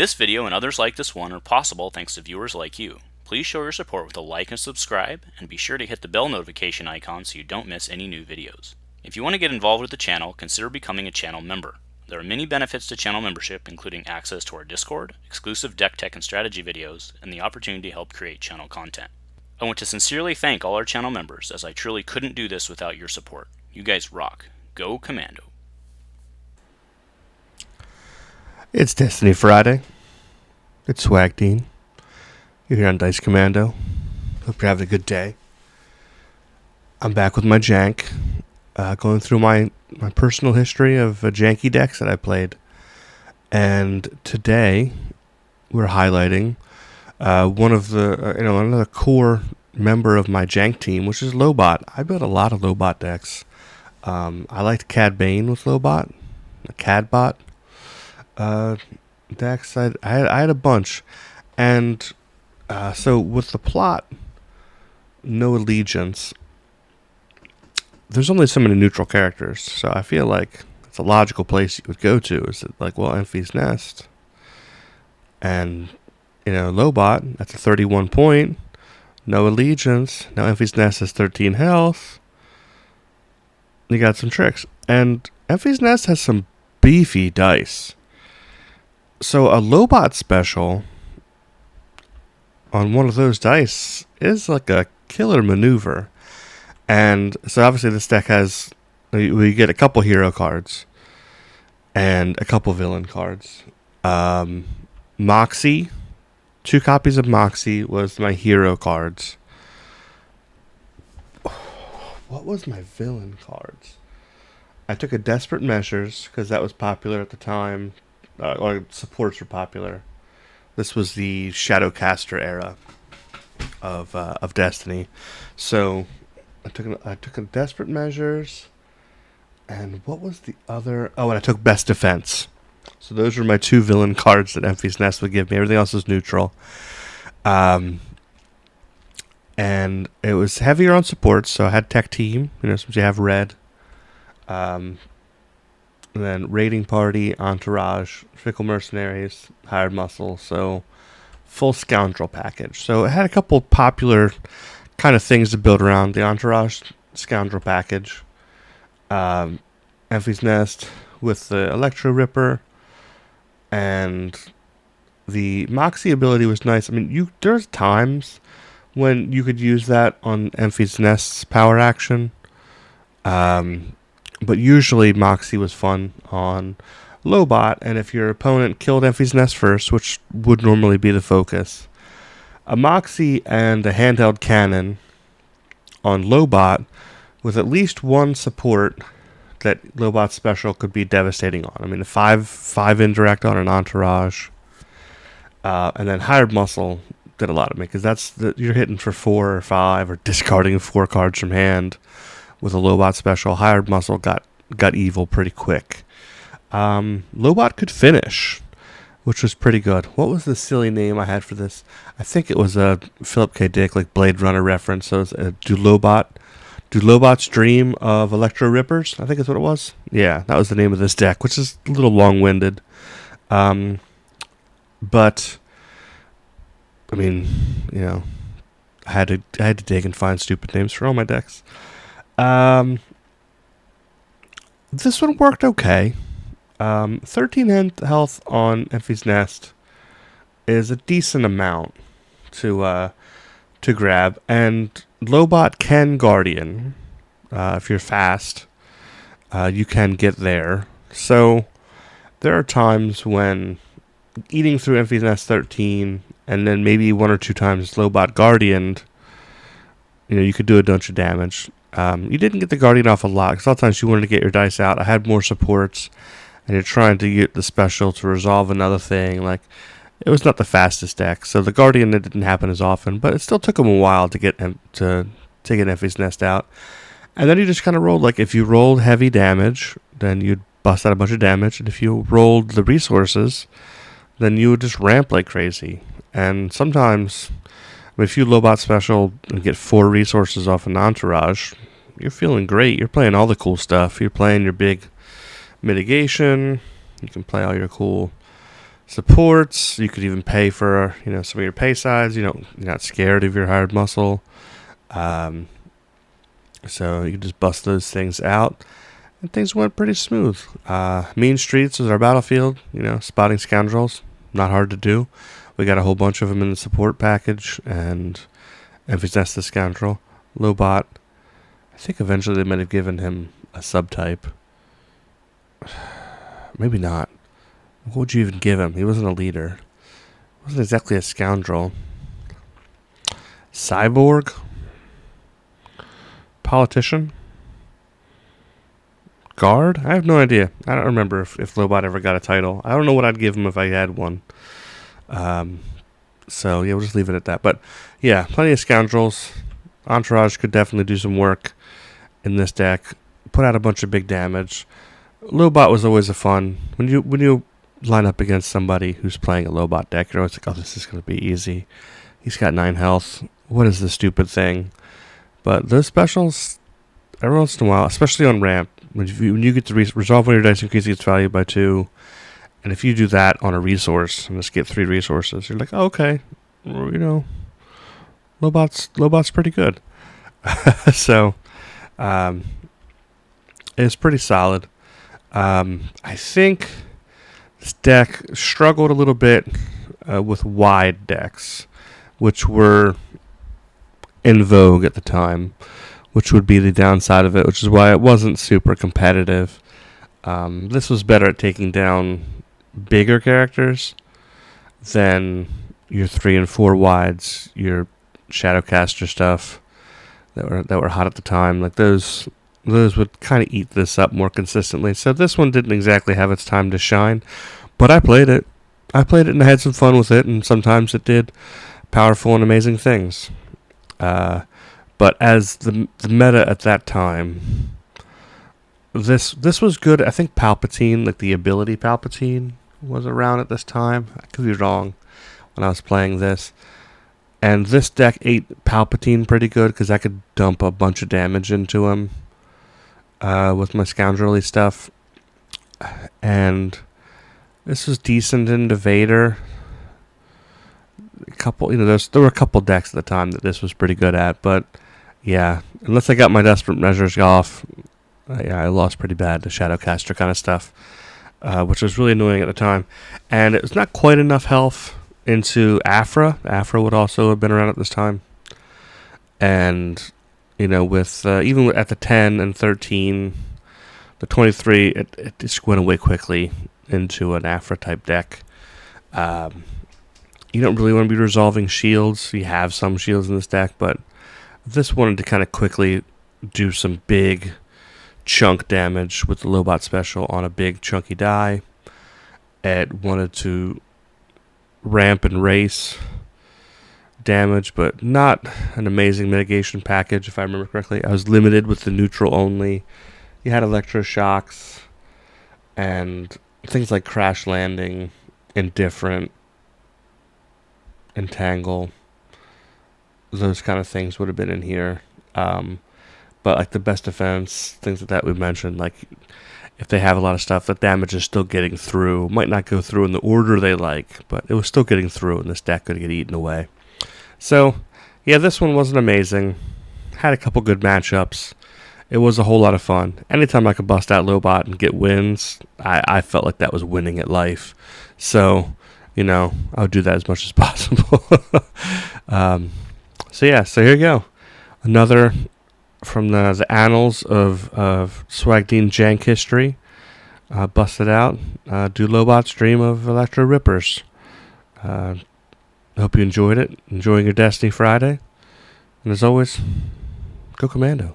This video and others like this one are possible thanks to viewers like you. Please show your support with a like and subscribe, and be sure to hit the bell notification icon so you don't miss any new videos. If you want to get involved with the channel, consider becoming a channel member. There are many benefits to channel membership, including access to our Discord, exclusive deck tech and strategy videos, and the opportunity to help create channel content. I want to sincerely thank all our channel members, as I truly couldn't do this without your support. You guys rock. Go Commando. It's Destiny Friday. It's SwagDean. You're here on Dice Commando. Hope you're having a good day. I'm back with my jank, going through my personal history of janky decks that I played. And today, we're highlighting one of the, another core member of my jank team, which is Lobot. I built a lot of Lobot decks. I liked Cad Bane with Lobot, the Cadbot decks. I had a bunch, and so with the plot, no allegiance, there's only so many neutral characters, so I feel like it's a logical place you would go to. Is it like, well, Enfys Nest, and Lobot, that's a 31 point, no allegiance. Now Enfys Nest has 13 health. You got some tricks, and Enfys Nest has some beefy dice. So a Lobot special on one of those dice is like a killer maneuver. And so obviously this deck has, we get a couple hero cards and a couple villain cards. Moxie, 2 copies of Moxie was my hero cards. What was my villain cards? I took a Desperate Measures because that was popular at the time. Or supports were popular. This was the Shadowcaster era of Destiny. So I took a Desperate Measures, and what was the other? Oh, and I took Best Defense. So those were my 2 villain cards that Enfys Nest would give me. Everything else was neutral. And it was heavier on supports, so I had Tech Team, since you have red. And then Raiding Party, Entourage, Fickle Mercenaries, Hired Muscle, so full Scoundrel package. So it had a couple popular kind of things to build around. The Entourage Scoundrel package, Enfys Nest with the Electroripper, and the Moxie ability was nice. I mean, there's times when you could use that on Enfys Nest's power action. But usually Moxie was fun on Lobot, and if your opponent killed Enfys Nest first, which would normally be the focus, a Moxie and a handheld cannon on Lobot with at least one support that Lobot's special could be devastating on. I mean, a 5 indirect on an Entourage, and then Hired Muscle did a lot of me, because you're hitting for 4 or 5 or discarding 4 cards from hand. With a Lobot special, Hired Muscle got evil pretty quick. Lobot could finish, which was pretty good. What was the silly name I had for this? I think it was a Philip K. Dick, like Blade Runner reference. So it was Do Lobot's Dream of Electrorippers? I think that's what it was. Yeah, that was the name of this deck, which is a little long-winded. But I mean, I had to dig and find stupid names for all my decks. This one worked okay. 13 health on Enfys Nest is a decent amount to grab, and Lobot can Guardian. If you're fast, you can get there. So there are times when eating through Enfys Nest 13, and then maybe 1 or 2 times Lobot Guardianed, you could do a bunch of damage. You didn't get the Guardian off a lot, because a lot of times you wanted to get your dice out. I had more supports, and you're trying to get the special to resolve another thing. Like, it was not the fastest deck, so the Guardian, it didn't happen as often, but it still took him a while to get Enfys Nest out. And then you just kind of rolled, like, if you rolled heavy damage, then you'd bust out a bunch of damage, and if you rolled the resources, then you would just ramp like crazy. And sometimes, if you Lobot special and get 4 resources off an Entourage, you're feeling great. You're playing all the cool stuff. You're playing your big mitigation. You can play all your cool supports. You could even pay for some of your pay sides. You're not scared of your hired muscle. So you can just bust those things out, and things went pretty smooth. Mean Streets was our battlefield. Spotting scoundrels, not hard to do. We got a whole bunch of them in the support package, and Envy's Nest the Scoundrel. Lobot, I think eventually they might have given him a subtype. Maybe not. What would you even give him? He wasn't a leader. He wasn't exactly a scoundrel. Cyborg? Politician? Guard? I have no idea. I don't remember if Lobot ever got a title. I don't know what I'd give him if I had one. So, yeah, we'll just leave it at that. But, yeah, plenty of scoundrels. Entourage could definitely do some work in this deck. Put out a bunch of big damage. Lobot was always a fun. When you line up against somebody who's playing a Lobot deck, you're always like, oh, this is going to be easy. He's got 9 health. What is this stupid thing? But those specials, every once in a while, especially on ramp, when you get to resolve one of your dice, increasing its value by 2, and if you do that on a resource and just get 3 resources, you're like, oh, okay, Lobot's pretty good. So, it's pretty solid. I think this deck struggled a little bit with wide decks, which were in vogue at the time, which would be the downside of it, which is why it wasn't super competitive. This was better at taking down bigger characters than your 3 and 4 wides, your Shadowcaster stuff that were hot at the time. Like those would kind of eat this up more consistently. So this one didn't exactly have its time to shine, but I played it. And I had some fun with it, and sometimes it did powerful and amazing things. But as the meta at that time, this was good. I think Palpatine, like the ability Palpatine, was around at this time. I could be wrong when I was playing this. And this deck ate Palpatine pretty good because I could dump a bunch of damage into him with my scoundrelly stuff. And this was decent into Vader. There were a couple decks at the time that this was pretty good at, but yeah, unless I got my desperate measures off, I lost pretty bad to Shadowcaster kind of stuff, which was really annoying at the time. And it was not quite enough health into Afra. Afra would also have been around at this time. And, with even at the 10 and 13, the 23, it just went away quickly into an Afra type deck. You don't really want to be resolving shields. You have some shields in this deck, but this wanted to kind of quickly do some big chunk damage with the Lobot special on a big chunky die. It wanted to ramp and race damage, but not an amazing mitigation package, if I remember correctly. I was limited with the neutral only. You had electroshocks and things like crash landing, indifferent, entangle. Those kind of things would have been in here. But like the best defense, things like that we mentioned, like if they have a lot of stuff, the damage is still getting through. Might not go through in the order they like, but it was still getting through, and this deck could get eaten away. So, yeah, this one wasn't amazing. Had a couple good matchups. It was a whole lot of fun. Anytime I could bust out Lobot and get wins, I felt like that was winning at life. So, I would do that as much as possible. So here you go. Another from the annals of SwagDean's Jank history. Busted out. Do Lobot's Dream of Electrorippers. Hope you enjoyed it. Enjoying your Destiny Friday. And as always, go Commando.